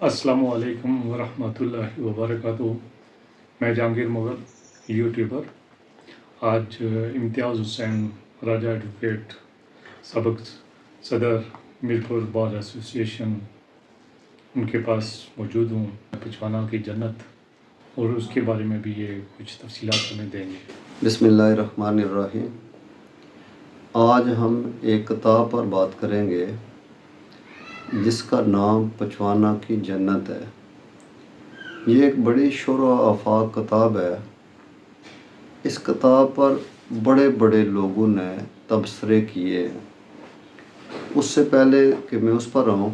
السلام علیکم ورحمۃ اللہ وبرکاتہ۔ میں جہانگیر مغل یوٹیوبر۔ آج امتیاز حسین راجہ ایڈوکیٹ سابق صدر میرپور بار ایسوسیشن ان کے پاس موجود ہوں۔ پچوانا کی جنت اور اس کے بارے میں بھی یہ کچھ تفصیلات ہمیں دیں گے۔ بسم اللہ الرحمن الرحیم۔ آج ہم ایک کتاب پر بات کریں گے جس کا نام پچوانا کی جنت ہے۔ یہ ایک بڑی شور و آفاق کتاب ہے۔ اس کتاب پر بڑے بڑے لوگوں نے تبصرے کیے۔ اس سے پہلے کہ میں اس پر آؤں،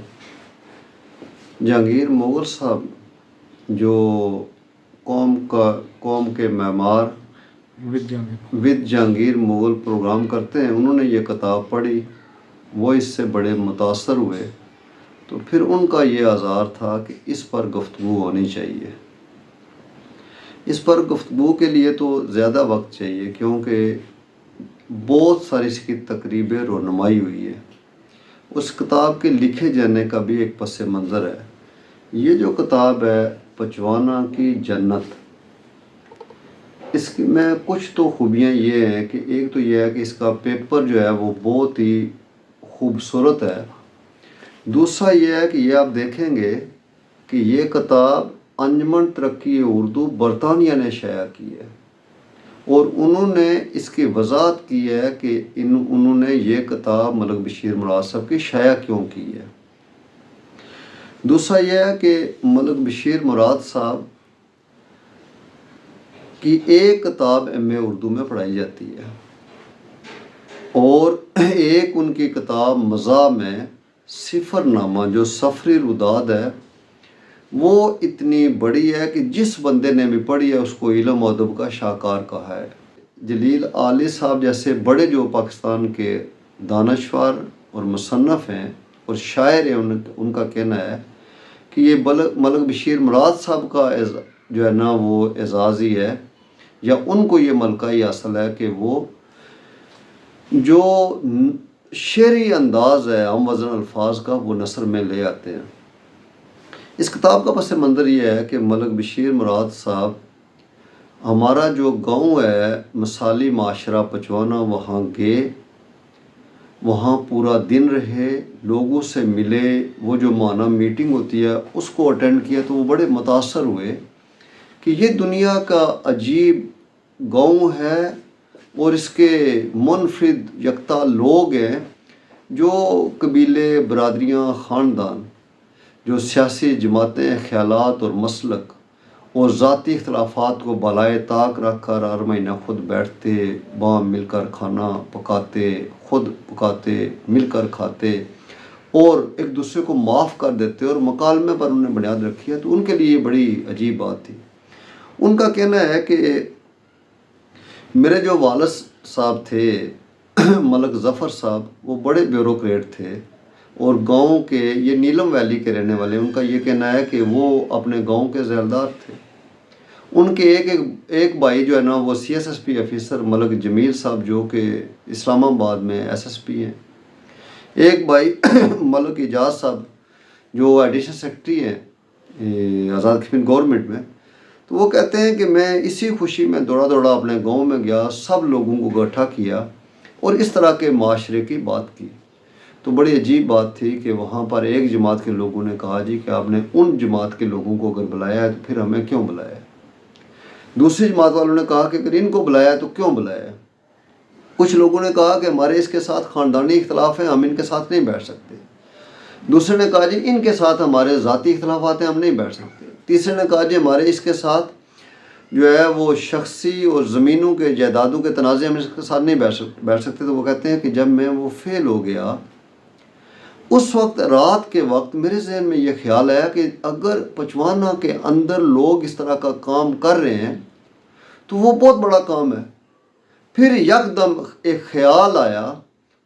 جہانگیر مغل صاحب جو قوم کے معمار ود جہانگیر مغل پروگرام کرتے ہیں، انہوں نے یہ کتاب پڑھی، وہ اس سے بڑے متاثر ہوئے، تو پھر ان کا یہ آزار تھا کہ اس پر گفتگو ہونی چاہیے۔ اس پر گفتگو کے لیے تو زیادہ وقت چاہیے کیونکہ بہت ساری اس کی تقریبیں رونمائی ہوئی ہے۔ اس کتاب کے لکھے جانے کا بھی ایک پس منظر ہے۔ یہ جو کتاب ہے پچوانا کی جنت، اس کی میں کچھ تو خوبیاں یہ ہیں کہ ایک تو یہ ہے کہ اس کا پیپر جو ہے وہ بہت ہی خوبصورت ہے۔ دوسرا یہ ہے کہ یہ آپ دیکھیں گے کہ یہ کتاب انجمن ترقی اردو برطانیہ نے شائع کی ہے، اور انہوں نے اس کی وضاحت کی ہے کہ انہوں نے یہ کتاب ملک بشیر مراد صاحب کی شائع کیوں کی ہے۔ دوسرا یہ ہے کہ ملک بشیر مراد صاحب کی ایک کتاب ایم اے اردو میں پڑھائی جاتی ہے، اور ایک ان کی کتاب مزاح میں سفر نامہ جو سفری روداد ہے، وہ اتنی بڑی ہے کہ جس بندے نے بھی پڑھی ہے اس کو علم و ادب کا شاہکار کہا ہے۔ جلیل عالی صاحب جیسے بڑے جو پاکستان کے دانشور اور مصنف ہیں اور شاعر ہیں، ان کا کہنا ہے کہ یہ ملک بشیر مراد صاحب کا جو ہے نا وہ اعزاز ہی ہے، یا ان کو یہ ملکہ ہی حاصل ہے کہ وہ جو شعری انداز ہے ہم وزن الفاظ کا وہ نثر میں لے آتے ہیں۔ اس کتاب کا پس منظر یہ ہے کہ ملک بشیر مراد صاحب ہمارا جو گاؤں ہے مثالی معاشرہ پچوانا، وہاں گئے، وہاں پورا دن رہے، لوگوں سے ملے، وہ جو ماہانہ میٹنگ ہوتی ہے اس کو اٹینڈ کیا، تو وہ بڑے متاثر ہوئے کہ یہ دنیا کا عجیب گاؤں ہے اور اس کے منفرد یکتا لوگ ہیں جو قبیلے، برادریاں، خاندان، جو سیاسی جماعتیں، خیالات اور مسلک اور ذاتی اختلافات کو بالائے طاق رکھ کر ہر مہینہ خود بیٹھتے، باہم مل کر کھانا پکاتے، خود پکاتے، مل کر کھاتے اور ایک دوسرے کو معاف کر دیتے، اور مکالمے پر انہوں نے بنیاد رکھی ہے۔ تو ان کے لیے یہ بڑی عجیب بات تھی۔ ان کا کہنا ہے کہ میرے جو والد صاحب تھے ملک ظفر صاحب، وہ بڑے بیوروکریٹ تھے اور گاؤں کے، یہ نیلم ویلی کے رہنے والے، ان کا یہ کہنا ہے کہ وہ اپنے گاؤں کے ذیلدار تھے۔ ان کے ایک بھائی جو ہے نا وہ C S S P officer Malik Jamil صاحب جو کہ اسلام آباد میں ایس ایس پی ہیں، ایک بھائی ملک اعجاز صاحب جو ایڈیشنل سیکرٹری ہیں آزاد کشمیر گورنمنٹ میں۔ تو وہ کہتے ہیں کہ میں اسی خوشی میں دوڑا اپنے گاؤں میں گیا، سب لوگوں کو اکٹھا کیا اور اس طرح کے معاشرے کی بات کی۔ تو بڑی عجیب بات تھی کہ وہاں پر ایک جماعت کے لوگوں نے کہا جی کہ آپ نے ان جماعت کے لوگوں کو اگر بلایا ہے تو پھر ہمیں کیوں بلایا ہے؟ دوسری جماعت والوں نے کہا کہ اگر ان کو بلایا ہے تو کیوں بلایا ہے؟ کچھ لوگوں نے کہا کہ ہمارے اس کے ساتھ خاندانی اختلاف ہیں، ہم ان کے ساتھ نہیں بیٹھ سکتے۔ دوسرے نے کہا جی ان کے ساتھ ہمارے ذاتی اختلافات ہیں، ہم نہیں بیٹھ سکتے۔ تیسرے نے کہا جی ہمارے اس کے ساتھ جو ہے وہ شخصی اور زمینوں کے، جائیدادوں کے تنازع، ہم اس کے ساتھ نہیں بیٹھ سکتے۔ تو وہ کہتے ہیں کہ جب میں وہ فیل ہو گیا، اس وقت رات کے وقت میرے ذہن میں یہ خیال آیا کہ اگر پچوانا کے اندر لوگ اس طرح کا کام کر رہے ہیں تو وہ بہت بڑا کام ہے۔ پھر یکدم ایک خیال آیا،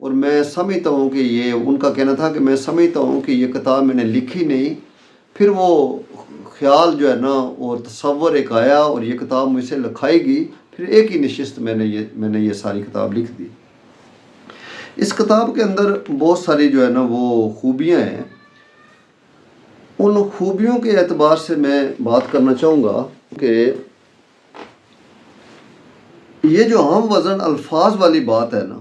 اور میں سمجھتا ہوں کہ یہ ان کا کہنا تھا کہ میں سمجھتا ہوں کہ یہ کتاب میں نے لکھی نہیں، پھر وہ خیال جو ہے نا اور تصور ایک آیا اور یہ کتاب مجھ سے لکھائی گئی، پھر ایک ہی نشست میں نے یہ ساری کتاب لکھ دی۔ اس کتاب کے اندر بہت ساری جو ہے نا وہ خوبیاں ہیں۔ ان خوبیوں کے اعتبار سے میں بات کرنا چاہوں گا کہ یہ جو عام وزن الفاظ والی بات ہے نا،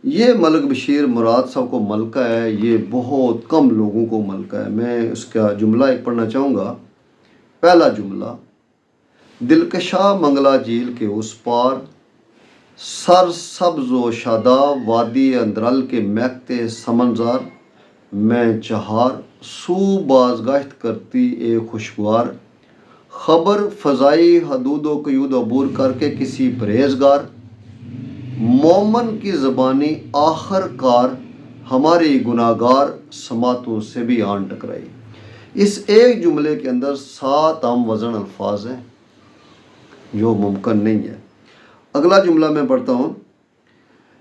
یہ ملک بشیر مراد صاحب کو ملکہ ہے، یہ بہت کم لوگوں کو ملکہ ہے۔ میں اس کا جملہ ایک پڑھنا چاہوں گا۔ پہلا جملہ: دلکشا منگلا جھیل کے اس پار، سر سبز و شاداب وادی اندرل کے مہکتے سمنظر میں چہار، سو بازگشت کرتی اے خوشگوار، خبر فضائی حدود و قیود عبور کر کے کسی پرہیزگار، مومن کی زبانی آخر کار، ہماری گناہگار سماعتوں سے بھی آن ٹکرائی۔ اس ایک جملے کے اندر 7 عام وزن الفاظ ہیں جو ممکن نہیں ہے۔ اگلا جملہ میں پڑھتا ہوں: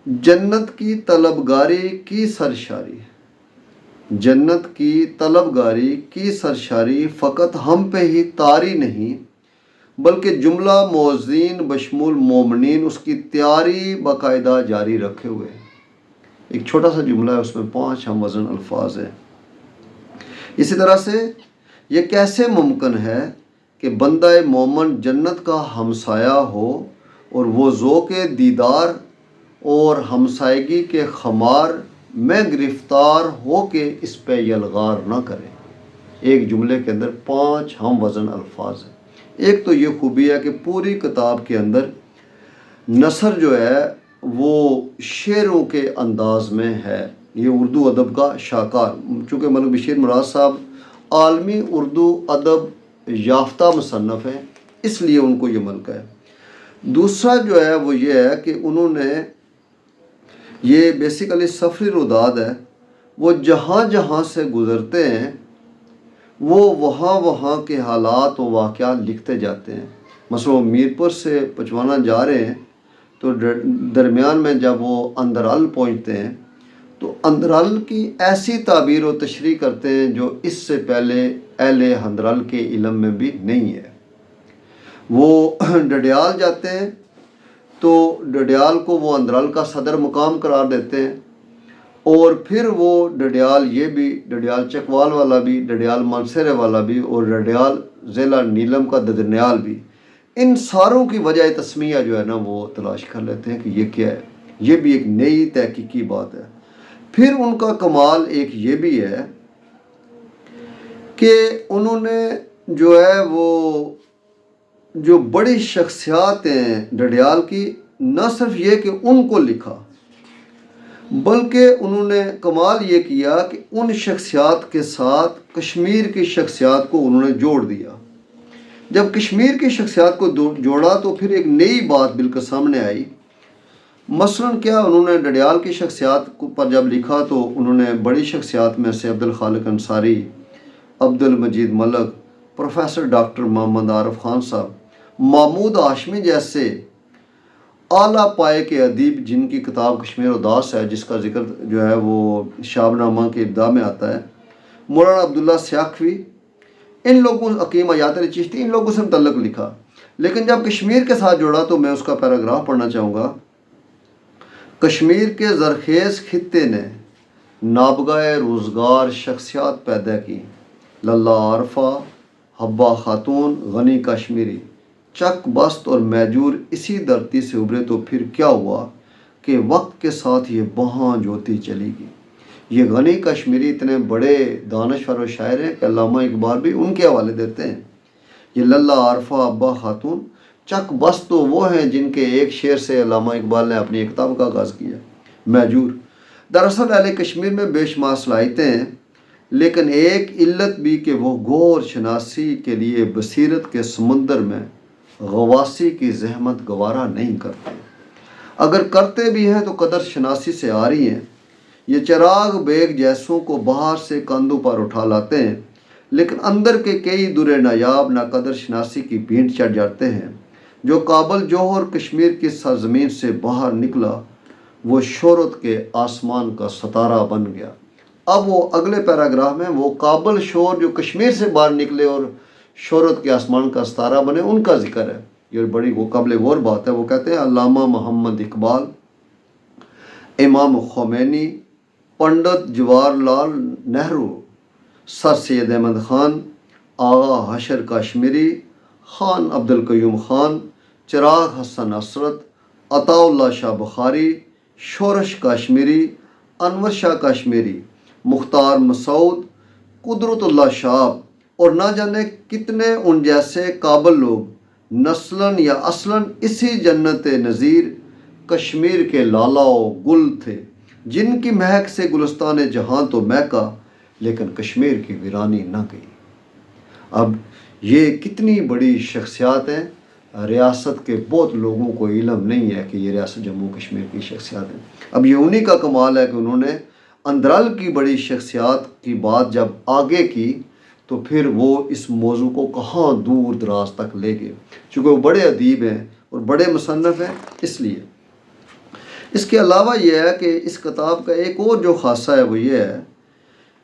جنت کی طلبگاری کی سرشاری، جنت کی طلبگاری کی سرشاری فقط ہم پہ ہی طاری نہیں بلکہ جملہ موذین بشمول مومنین اس کی تیاری باقاعدہ جاری رکھے ہوئے۔ ایک چھوٹا سا جملہ ہے، اس میں 5 ہم وزن الفاظ ہیں۔ اسی طرح سے یہ کیسے ممکن ہے کہ بندہ مومن جنت کا ہمسایہ ہو اور وہ ذوق دیدار اور ہمسائیگی کے خمار میں گرفتار ہو کے اس پہ یلغار نہ کرے۔ ایک جملے کے اندر 5 ہم وزن الفاظ ہیں۔ ایک تو یہ خوبی ہے کہ پوری کتاب کے اندر نثر جو ہے وہ شعروں کے انداز میں ہے۔ یہ اردو ادب کا شاہکار، چونکہ ملک بشیر مراد صاحب عالمی اردو ادب یافتہ مصنف ہیں، اس لیے ان کو یہ ملکہ ہے۔ دوسرا جو ہے وہ یہ ہے کہ انہوں نے یہ بیسیکلی سفری روداد ہے، وہ جہاں جہاں سے گزرتے ہیں وہ وہاں کے حالات و واقعات لکھتے جاتے ہیں۔ مثلا میرپور سے پچوانا جا رہے ہیں تو درمیان میں جب وہ اندرال پہنچتے ہیں تو اندرال کی ایسی تعبیر و تشریح کرتے ہیں جو اس سے پہلے اہل اندرال کے علم میں بھی نہیں ہے۔ وہ ڈڈیال جاتے ہیں تو ڈڈیال کو وہ اندرال کا صدر مقام قرار دیتے ہیں، اور پھر وہ ڈڈیال یہ بھی، ڈڈیال چکوال والا بھی، ڈڈیال مانسیرے والا بھی، اور ڈڈیال ضلع نیلم کا ددرنیال بھی، ان ساروں کی وجہ تسمیہ جو ہے نا وہ تلاش کر لیتے ہیں کہ یہ کیا ہے۔ یہ بھی ایک نئی تحقیقی بات ہے۔ پھر ان کا کمال ایک یہ بھی ہے کہ انہوں نے جو ہے وہ جو بڑی شخصیات ہیں ڈڈیال کی، نہ صرف یہ کہ ان کو لکھا بلکہ انہوں نے کمال یہ کیا کہ ان شخصیات کے ساتھ کشمیر کی شخصیات کو انہوں نے جوڑ دیا۔ جب کشمیر کی شخصیات کو جوڑا تو پھر ایک نئی بات بالکل سامنے آئی۔ مثلا کیا انہوں نے ڈڈیال کی شخصیات پر جب لکھا تو انہوں نے بڑی شخصیات میں سے عبدالخالق انصاری، عبد المجید ملک، پروفیسر ڈاکٹر محمد عارف خان صاحب، محمود ہاشمی جیسے اعلیٰ پائے کے ادیب جن کی کتاب کشمیر اداس ہے، جس کا ذکر جو ہے وہ شاب نامہ کے ابتدا میں آتا ہے، مولانا عبداللہ سیاکھوی، ان لوگوں، حکیم حیات علی چشتی، ان لوگوں سے متعلق لکھا۔ لیکن جب کشمیر کے ساتھ جوڑا تو میں اس کا پیراگراف پڑھنا چاہوں گا: کشمیر کے زرخیز خطے نے نابغہ روزگار شخصیات پیدا کی، للہ عارفہ، حبہ خاتون، غنی کشمیری، چک بست اور میجور اسی دھرتی سے ابھرے تو پھر کیا ہوا کہ وقت کے ساتھ یہ بہاں جوتی چلی گئی۔ یہ غنی کشمیری اتنے بڑے دانشور و شاعر ہیں کہ علامہ اقبال بھی ان کے حوالے دیتے ہیں۔ یہ للہ عارفہ، حبہ خاتون، چک بست تو وہ ہیں جن کے ایک شعر سے علامہ اقبال نے اپنی ایک کتاب کا آغاز کیا، میجور۔ دراصل اہل کشمیر میں بے شمار صلاحیتیں ہیں، لیکن ایک علت بھی کہ وہ گور شناسی کے لیے بصیرت کے سمندر میں غواصی کی زحمت گوارا نہیں کرتے۔ اگر کرتے بھی ہیں تو قدر شناسی سے آ رہی ہیں۔ یہ چراغ بیگ جیسوں کو باہر سے کندھوں پر اٹھا لاتے ہیں، لیکن اندر کے کئی درے نایاب نہ قدر شناسی کی بھینٹ چڑھ جاتے ہیں۔ جو کابل جوہر کشمیر کی سرزمین سے باہر نکلا وہ شہرت کے آسمان کا ستارہ بن گیا۔ اب وہ اگلے پیراگراف میں وہ کابل شور جو کشمیر سے باہر نکلے اور شہرت کے آسمان کا ستارہ بنے، ان کا ذکر ہے۔ یہ بڑی وہ قابل غور بات ہے۔ وہ کہتے ہیں علامہ محمد اقبال، امام خمینی، پنڈت جواہر لال نہرو، سر سید احمد خان، آغا حشر کاشمیری، خان عبدالقیوم خان، چراغ حسن اسرت، عطا اللہ شاہ بخاری، شورش کاشمیری، انور شاہ کاشمیری، مختار مسعود، قدرت اللہ شاہ اور نہ جانے کتنے ان جیسے قابل لوگ نسلاً یا اصلاً اسی جنت نظیر کشمیر کے لالا و گل تھے، جن کی مہک سے گلستان جہاں تو مہکا لیکن کشمیر کی ویرانی نہ گئی۔ اب یہ کتنی بڑی شخصیات ہیں، ریاست کے بہت لوگوں کو علم نہیں ہے کہ یہ ریاست جموں کشمیر کی شخصیات ہیں۔ اب یہ انہی کا کمال ہے کہ انہوں نے اندرال کی بڑی شخصیات کی بات جب آگے کی تو پھر وہ اس موضوع کو کہاں دور دراز تک لے گئے، چونکہ وہ بڑے ادیب ہیں اور بڑے مصنف ہیں۔ اس لیے اس کے علاوہ یہ ہے کہ اس کتاب کا ایک اور جو خاصہ ہے وہ یہ ہے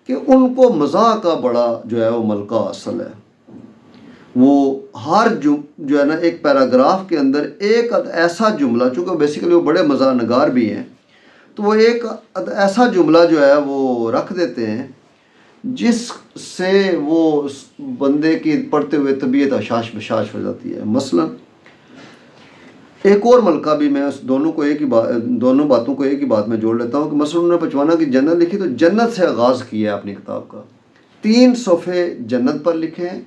کہ ان کو مزاح کا بڑا جو ہے وہ ملکہ اصل ہے۔ وہ ہر جو ہے نا ایک پیراگراف کے اندر ایک ایسا جملہ، چونکہ بیسیکلی وہ بڑے مزاح نگار بھی ہیں، تو وہ ایک ایسا جملہ جو ہے وہ رکھ دیتے ہیں جس سے وہ بندے کی پڑھتے ہوئے طبیعت حشاش بشاش ہو جاتی ہے۔ مثلا ایک اور ملکہ بھی میں اس دونوں باتوں کو ایک ہی بات میں جوڑ لیتا ہوں کہ مثلا انہوں نے پچوانا کی جنت لکھی تو جنت سے آغاز کیا ہے اپنی کتاب کا، 3 صفحے جنت پر لکھے ہیں۔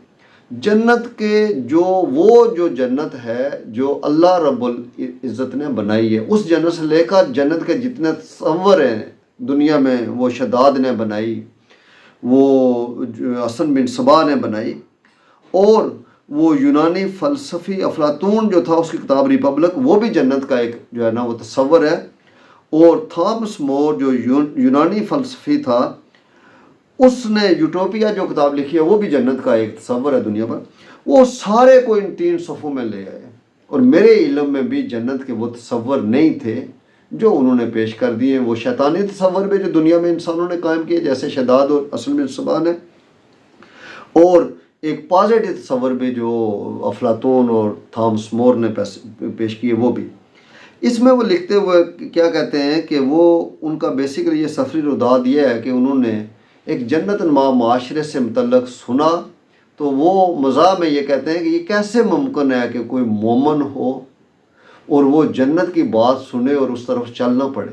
جنت کے جو جنت ہے جو اللہ رب العزت نے بنائی ہے، اس جنت سے لے کر جنت کے جتنے تصور ہیں دنیا میں، وہ شداد نے بنائی، وہ حسن بن صبا نے بنائی، اور وہ یونانی فلسفی افلاطون جو تھا اس کی کتاب ریپبلک، وہ بھی جنت کا ایک جو ہے نا وہ تصور ہے، اور تھامس مور جو یونانی فلسفی تھا اس نے یوٹوپیا جو کتاب لکھی ہے وہ بھی جنت کا ایک تصور ہے دنیا پر۔ وہ سارے کو ان 3 صفحوں میں لے آئے، اور میرے علم میں بھی جنت کے وہ تصور نہیں تھے جو انہوں نے پیش کر دیے۔ وہ شیطانی تصور بھی جو دنیا میں انسانوں نے قائم کیے جیسے شداد اور حسن بن صبا نے، اور ایک پازیٹیو تصور بھی جو افلاطون اور تھامس مور نے پیش کیے وہ بھی۔ اس میں وہ لکھتے ہوئے کیا کہتے ہیں کہ وہ ان کا بیسیکلی یہ سفری رداد یہ ہے کہ انہوں نے ایک جنت نما معاشرے سے متعلق سنا، تو وہ مزاح میں یہ کہتے ہیں کہ یہ کیسے ممکن ہے کہ کوئی مومن ہو اور وہ جنت کی بات سنے اور اس طرف چلنا پڑے،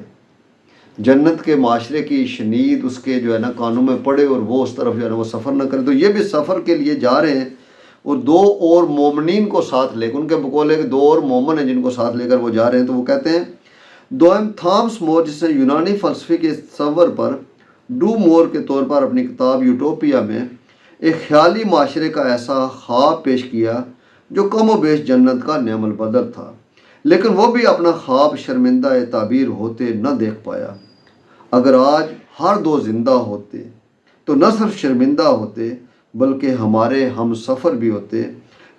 جنت کے معاشرے کی شنید اس کے جو ہے نا کانوں میں پڑے اور وہ اس طرف جو ہے نا وہ سفر نہ کرے۔ تو یہ بھی سفر کے لیے جا رہے ہیں اور 2 اور مومنین کو ساتھ لے کر، ان کے بقول ہے کہ 2 اور مومن ہیں جن کو ساتھ لے کر وہ جا رہے ہیں۔ تو وہ کہتے ہیں دوئم تھامس مور، جس نے یونانی فلسفے کے تصور پر ڈو مور کے طور پر اپنی کتاب یوٹوپیا میں ایک خیالی معاشرے کا ایسا خواب پیش کیا جو کم و بیش جنت کا نعم البدر تھا، لیکن وہ بھی اپنا خواب شرمندہ تعبیر ہوتے نہ دیکھ پایا۔ اگر آج ہر 2 زندہ ہوتے تو نہ صرف شرمندہ ہوتے بلکہ ہمارے ہم سفر بھی ہوتے،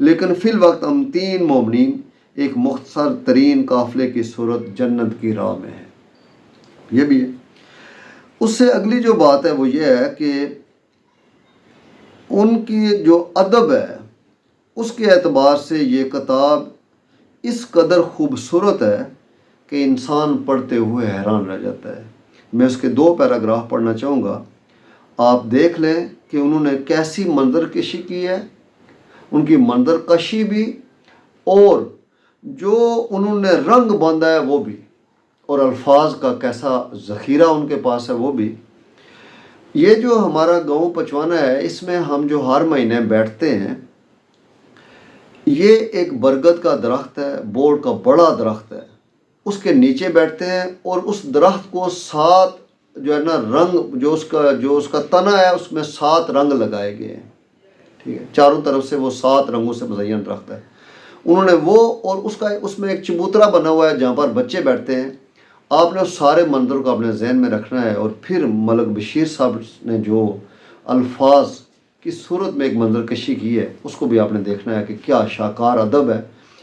لیکن فی الوقت ہم 3 مومنین ایک مختصر ترین قافلے کی صورت جنت کی راہ میں ہیں۔ یہ بھی ہے۔ اس سے اگلی جو بات ہے وہ یہ ہے کہ ان کی جو ادب ہے اس کے اعتبار سے یہ کتاب اس قدر خوبصورت ہے کہ انسان پڑھتے ہوئے حیران رہ جاتا ہے۔ میں اس کے 2 پیراگراف پڑھنا چاہوں گا، آپ دیکھ لیں کہ انہوں نے کیسی منظر کشی کی ہے، ان کی منظر کشی بھی، اور جو انہوں نے رنگ باندھا ہے وہ بھی، اور الفاظ کا کیسا ذخیرہ ان کے پاس ہے وہ بھی۔ یہ جو ہمارا گاؤں پچوانا ہے، اس میں ہم جو ہر مہینے بیٹھتے ہیں، یہ ایک برگد کا درخت ہے، بوڑ کا بڑا درخت ہے، اس کے نیچے بیٹھتے ہیں، اور اس درخت کو 7 جو ہے نا رنگ، جو اس کا تنا ہے اس میں 7 رنگ لگائے گئے ہیں، ٹھیک ہے، چاروں طرف سے وہ 7 رنگوں سے مزین درخت ہے۔ انہوں نے وہ، اور اس میں ایک چبوترا بنا ہوا ہے جہاں پر بچے بیٹھتے ہیں۔ آپ نے اس سارے منظر کو اپنے ذہن میں رکھنا ہے، اور پھر ملک بشیر صاحب نے جو الفاظ کی صورت میں ایک منظر کشی کی ہے اس کو بھی آپ نے دیکھنا ہے کہ کیا شاہکار ادب ہے۔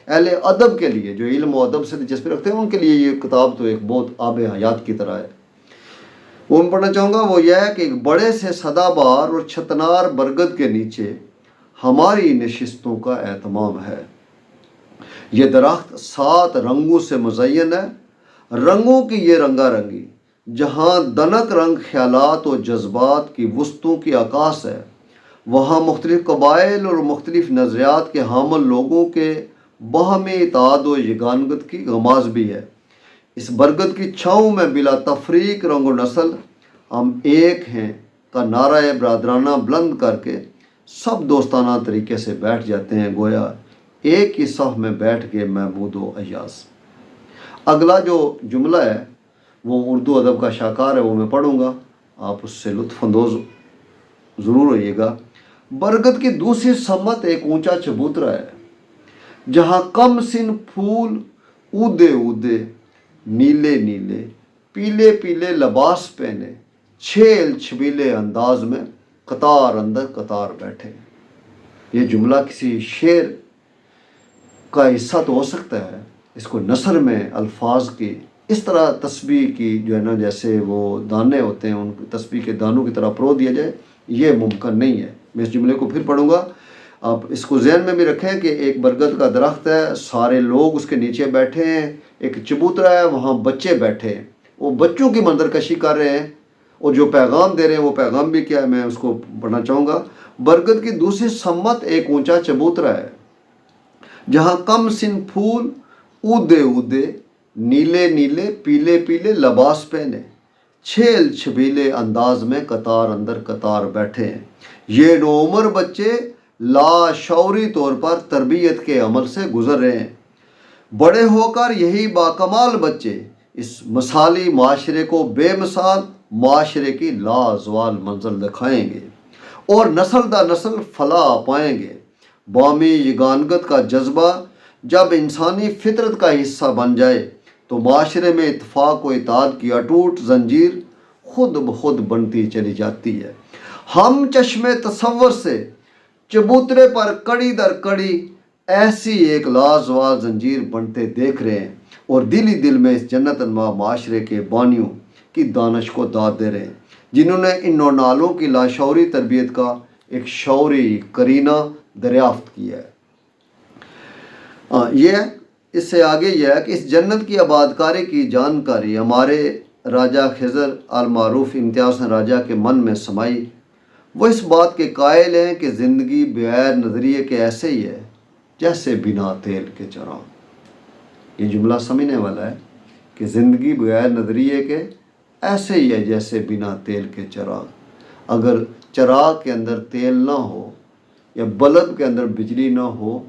اہل ادب کے لیے جو علم و ادب سے دلچسپی رکھتے ہیں ان کے لیے یہ کتاب تو ایک بہت آب حیات کی طرح ہے۔ وہ میں پڑھنا چاہوں گا وہ یہ ہے کہ ایک بڑے سے سدا بہار اور چھتنار برگد کے نیچے ہماری نشستوں کا اہتمام ہے۔ یہ درخت 7 رنگوں سے مزین ہے، رنگوں کی یہ رنگا رنگی جہاں دنک رنگ خیالات و جذبات کی وسطوں کی عکاس ہے، وہاں مختلف قبائل اور مختلف نظریات کے حامل لوگوں کے باہمی اتحاد و یگانگت کی غماز بھی ہے۔ اس برگد کی چھاؤں میں بلا تفریق رنگ و نسل ہم ایک ہیں کا نعرہ برادرانہ بلند کر کے سب دوستانہ طریقے سے بیٹھ جاتے ہیں، گویا ایک ہی صف میں بیٹھ کے محمود و ایاز۔ اگلا جو جملہ ہے وہ اردو ادب کا شاہکار ہے، وہ میں پڑھوں گا، آپ اس سے لطف اندوز ضرور ہوئیے گا۔ برگد کی دوسری سمت ایک اونچا چبوترا ہے، جہاں کم سن پھول اودے اودے، نیلے نیلے پیلے پیلے لباس پہنے، چھیل چھبیلے انداز میں قطار اندر قطار بیٹھے۔ یہ جملہ کسی شعر کا حصہ تو ہو سکتا ہے، اس کو نثر میں الفاظ کی اس طرح تسبیح کی جو ہے نا، جیسے وہ دانے ہوتے ہیں ان تسبیح کے دانوں کی طرح پرو دیا جائے، یہ ممکن نہیں ہے۔ میں اس جملے کو پھر پڑھوں گا، آپ اس کو ذہن میں بھی رکھیں کہ ایک برگد کا درخت ہے، سارے لوگ اس کے نیچے بیٹھے ہیں، ایک چبوترا ہے، وہاں بچے بیٹھے ہیں، وہ بچوں کی منظر کشی کر رہے ہیں، اور جو پیغام دے رہے ہیں وہ پیغام بھی کیا ہے، میں اس کو پڑھنا چاہوں گا۔ برگد کی دوسری سمت ایک اونچا چبوترا ہے، جہاں کم سن پھول اودے اودے، نیلے نیلے پیلے پیلے لباس پہنے، چھیل چھبیلے انداز میں قطار اندر قطار بیٹھے ہیں۔ یہ نوعمر بچے لاشعوری طور پر تربیت کے عمل سے گزر رہے ہیں۔ بڑے ہو کر یہی باکمال بچے اس مثالی معاشرے کو بے مثال معاشرے کی لازوال منزل دکھائیں گے اور نسل در نسل فلاح پائیں گے۔ باہمی یگانگت کا جذبہ جب انسانی فطرت کا حصہ بن جائے تو معاشرے میں اتفاق و اتحاد کی اٹوٹ زنجیر خود بخود بنتی چلی جاتی ہے۔ ہم چشم تصور سے چبوترے پر کڑی در کڑی ایسی ایک لازوال زنجیر بنتے دیکھ رہے ہیں، اور دل ہی دل میں اس جنت نما معاشرے کے بانیوں کی دانش کو داد دے رہے ہیں، جنہوں نے ان نونالوں کی لاشعوری تربیت کا ایک شعوری قرینہ دریافت کیا ہے۔ یہ اس سے آگے یہ ہے کہ اس جنت کی آبادکاری کی جانکاری ہمارے راجہ خضر المعروف امتیاز حسن راجہ کے من میں سمائی۔ وہ اس بات کے قائل ہیں کہ زندگی بغیر نظریے کے ایسے ہی ہے جیسے بنا تیل کے چراغ۔ یہ جملہ سمجھنے والا ہے کہ زندگی بغیر نظریے کے ایسے ہی ہے جیسے بنا تیل کے چراغ۔ اگر چراغ کے اندر تیل نہ ہو یا بلب کے اندر بجلی نہ ہو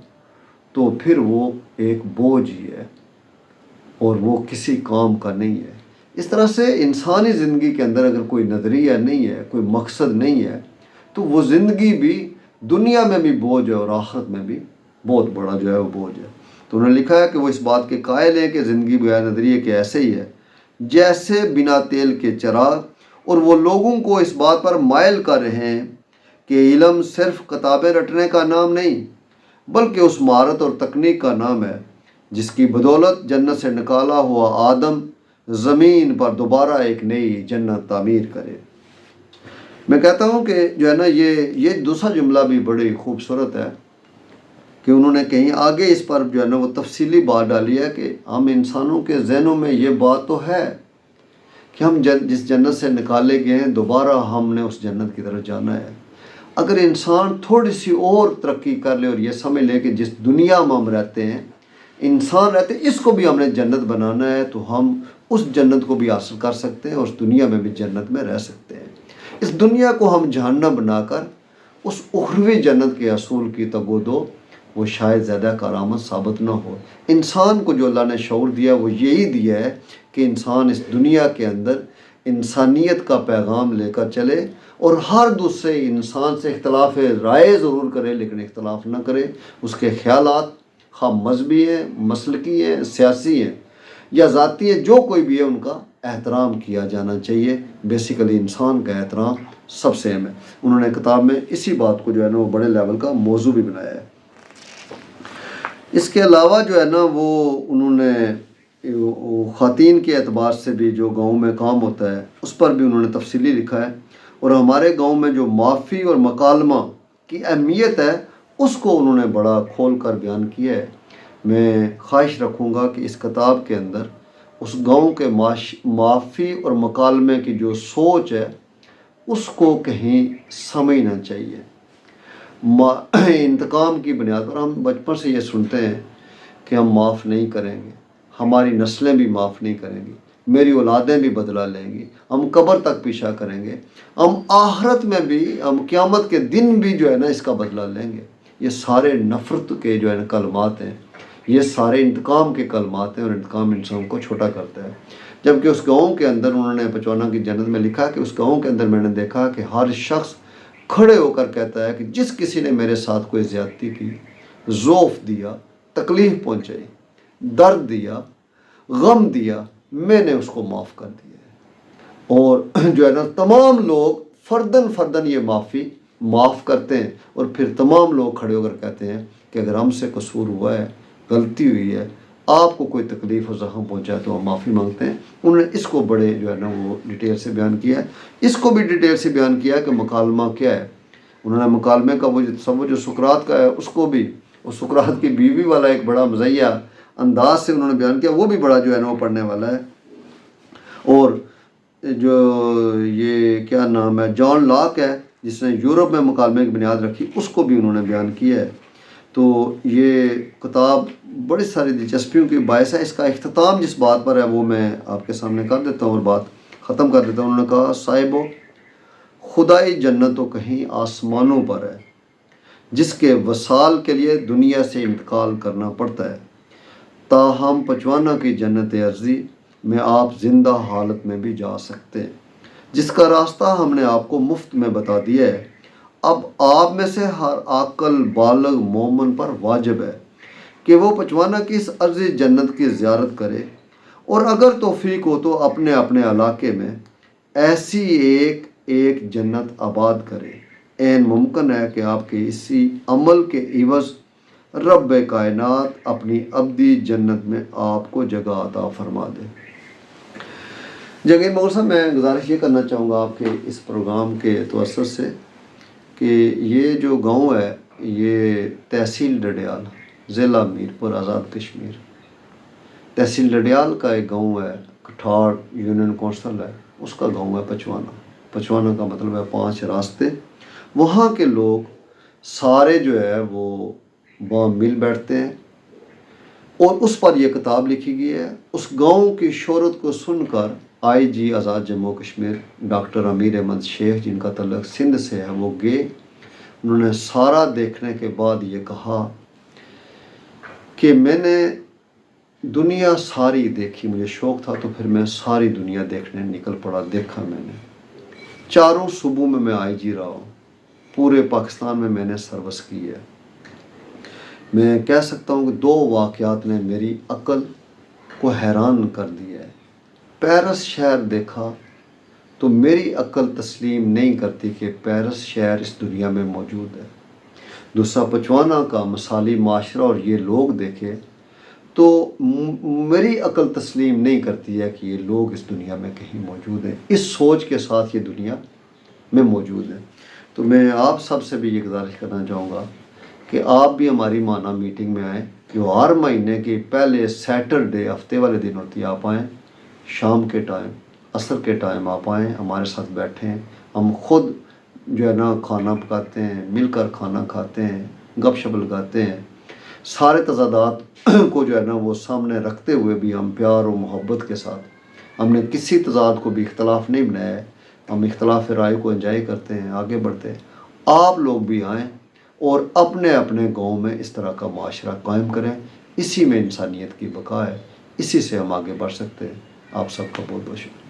تو پھر وہ ایک بوجھ ہی ہے اور وہ کسی کام کا نہیں ہے۔ اس طرح سے انسانی زندگی کے اندر اگر کوئی نظریہ نہیں ہے، کوئی مقصد نہیں ہے، تو وہ زندگی بھی دنیا میں بھی بوجھ ہے اور آخرت میں بھی بہت بڑا جو ہے وہ بوجھ ہے۔ تو انہوں نے لکھا ہے کہ وہ اس بات کے قائل ہیں کہ زندگی بغیر نظریے کے ایسے ہی ہے جیسے بنا تیل کے چراغ، اور وہ لوگوں کو اس بات پر مائل کر رہے ہیں کہ علم صرف کتابیں رٹنے کا نام نہیں بلکہ اس مہارت اور تکنیک کا نام ہے جس کی بدولت جنت سے نکالا ہوا آدم زمین پر دوبارہ ایک نئی جنت تعمیر کرے۔ میں کہتا ہوں کہ جو ہے نا یہ دوسرا جملہ بھی بڑی خوبصورت ہے کہ انہوں نے کہیں آگے اس پر جو ہے نا وہ تفصیلی بات ڈالی ہے کہ ہم انسانوں کے ذہنوں میں یہ بات تو ہے کہ ہم جس جنت سے نکالے گئے ہیں دوبارہ ہم نے اس جنت کی طرف جانا ہے۔ اگر انسان تھوڑی سی اور ترقی کر لے اور یہ سمجھ لے کہ جس دنیا میں ہم رہتے ہیں، انسان رہتے ہیں، اس کو بھی ہم نے جنت بنانا ہے، تو ہم اس جنت کو بھی حاصل کر سکتے ہیں اور اس دنیا میں بھی جنت میں رہ سکتے ہیں۔ اس دنیا کو ہم جہنم بنا کر اس اخروی جنت کے اصول کی تگودو وہ شاید زیادہ کارآمد ثابت نہ ہو۔ انسان کو جو اللہ نے شعور دیا وہ یہی دیا ہے کہ انسان اس دنیا کے اندر انسانیت کا پیغام لے کر چلے اور ہر دوسرے انسان سے اختلاف رائے ضرور کرے لیکن اختلاف نہ کرے۔ اس کے خیالات خواہ مذہبی ہیں، مسلکی ہیں، سیاسی ہیں یا ذاتی ہیں، جو کوئی بھی ہے ان کا احترام کیا جانا چاہیے۔ بیسیکلی انسان کا احترام سب سے اہم ہے۔ انہوں نے کتاب میں اسی بات کو جو ہے نا وہ بڑے لیول کا موضوع بھی بنایا ہے۔ اس کے علاوہ جو ہے نا وہ انہوں نے خواتین کے اعتبار سے بھی جو گاؤں میں کام ہوتا ہے اس پر بھی انہوں نے تفصیلی لکھا ہے، اور ہمارے گاؤں میں جو معافی اور مکالمہ کی اہمیت ہے اس کو انہوں نے بڑا کھول کر بیان کیا ہے۔ میں خواہش رکھوں گا کہ اس کتاب کے اندر اس گاؤں کے معافی اور مکالمے کی جو سوچ ہے اس کو کہیں سمجھنا چاہیے۔ انتقام کی بنیاد پر ہم بچپن سے یہ سنتے ہیں کہ ہم معاف نہیں کریں گے، ہماری نسلیں بھی معاف نہیں کریں گی، میری اولادیں بھی بدلہ لیں گی، ہم قبر تک پیچھا کریں گے، ہم آخرت میں بھی، ہم قیامت کے دن بھی جو ہے نا اس کا بدلہ لیں گے۔ یہ سارے نفرت کے جو ہے نا کلمات ہیں، یہ سارے انتقام کے کلمات ہیں، اور انتقام انسان کو چھوٹا کرتا ہے۔ جبکہ اس گاؤں کے اندر انہوں نے 55 کی جنت میں لکھا کہ اس گاؤں کے اندر میں نے دیکھا کہ ہر شخص کھڑے ہو کر کہتا ہے کہ جس کسی نے میرے ساتھ کوئی زیادتی کی، ضعف دیا، تکلیف پہنچائی، درد دیا، غم دیا، میں نے اس کو معاف کر دیا ہے۔ اور جو ہے نا تمام لوگ فرداً یہ معاف کرتے ہیں، اور پھر تمام لوگ کھڑے ہو کر کہتے ہیں کہ اگر ہم سے قصور ہوا ہے، غلطی ہوئی ہے، آپ کو کوئی تکلیف و زخم پہنچا ہے تو ہم معافی مانگتے ہیں۔ انہوں نے اس کو بڑے جو ہے نا وہ ڈیٹیل سے بیان کیا ہے۔ اس کو بھی ڈیٹیل سے بیان کیا کہ مکالمہ کیا ہے۔ انہوں نے مکالمے کا وہ جو سقراط کا ہے اس کو بھی، اور سقراط کی بیوی والا ایک بڑا مزاحیہ انداز سے انہوں نے بیان کیا، وہ بھی بڑا جو ہے نا وہ پڑھنے والا ہے۔ اور جو یہ کیا نام ہے، جان لاک ہے جس نے یورپ میں مکالمے کی بنیاد رکھی، اس کو بھی انہوں نے بیان کیا ہے۔ تو یہ کتاب بڑی ساری دلچسپیوں کی باعث ہے۔ اس کا اختتام جس بات پر ہے وہ میں آپ کے سامنے کر دیتا ہوں اور بات ختم کر دیتا ہوں۔ انہوں نے کہا، صاحبو، خدائی جنت تو کہیں آسمانوں پر ہے، جس کے وصال کے لیے دنیا سے انتقال کرنا پڑتا ہے، تاہم 55 کی جنت ارضی میں آپ زندہ حالت میں بھی جا سکتے ہیں، جس کا راستہ ہم نے آپ کو مفت میں بتا دیا ہے۔ اب آپ میں سے ہر عاقل بالغ مومن پر واجب ہے کہ وہ 55 کی اس ارضی جنت کی زیارت کرے، اور اگر توفیق ہو تو اپنے اپنے علاقے میں ایسی ایک جنت آباد کرے۔ عین ممکن ہے کہ آپ کے اسی عمل کے عوض رب کائنات اپنی ابدی جنت میں آپ کو جگہ عطا فرما دے۔ جگہ مغل صاحب، میں گزارش یہ کرنا چاہوں گا آپ کے اس پروگرام کے توسط سے کہ یہ جو گاؤں ہے یہ تحصیل ڈڈیال، ضلع میرپور، آزاد کشمیر۔ تحصیل ڈڈیال کا ایک گاؤں ہے، کٹھاڑ یونین کونسل ہے، اس کا گاؤں ہے 55۔ 55 کا مطلب ہے 5 راستے۔ وہاں کے لوگ سارے جو ہے وہ وہاں مل بیٹھتے ہیں، اور اس پر یہ کتاب لکھی گئی ہے۔ اس گاؤں کی شہرت کو سن کر آئی جی آزاد جموں کشمیر ڈاکٹر امیر احمد شیخ، جن کا تعلق سندھ سے ہے، وہ گئے۔ انہوں نے سارا دیکھنے کے بعد یہ کہا کہ میں نے دنیا ساری دیکھی، مجھے شوق تھا تو پھر میں ساری دنیا دیکھنے نکل پڑا۔ دیکھا میں نے 4 صوبوں میں آئی جی رہا ہوں، پورے پاکستان میں میں نے سروس کی ہے۔ میں کہہ سکتا ہوں کہ 2 واقعات نے میری عقل کو حیران کر دیا ہے۔ پیرس شہر دیکھا تو میری عقل تسلیم نہیں کرتی کہ پیرس شہر اس دنیا میں موجود ہے۔ دوسرا 55 کا مثالی معاشرہ اور یہ لوگ دیکھے تو میری عقل تسلیم نہیں کرتی ہے کہ یہ لوگ اس دنیا میں کہیں موجود ہیں، اس سوچ کے ساتھ یہ دنیا میں موجود ہے۔ تو میں آپ سب سے بھی یہ گزارش کرنا چاہوں گا کہ آپ بھی ہماری ماہانہ میٹنگ میں آئیں، جو ہر مہینے کے پہلے سیٹرڈے ہفتے والے دن ہوتی ہے۔ آپ آئیں، شام کے ٹائم، عصر کے ٹائم آپ آئیں، ہمارے ساتھ بیٹھیں، ہم خود جو ہے نا کھانا پکاتے ہیں، مل کر کھانا کھاتے ہیں، گپ شپ لگاتے ہیں۔ سارے تضادات کو جو ہے نا وہ سامنے رکھتے ہوئے بھی ہم پیار و محبت کے ساتھ، ہم نے کسی تضاد کو بھی اختلاف نہیں بنایا ہے، ہم اختلاف رائے کو انجوائے کرتے ہیں، آگے بڑھتے ہیں۔ آپ لوگ بھی آئیں اور اپنے اپنے گاؤں میں اس طرح کا معاشرہ قائم کریں۔ اسی میں انسانیت کی بقا ہے، اسی سے ہم آگے بڑھ سکتے ہیں۔ آپ سب کا بہت بہت شکریہ۔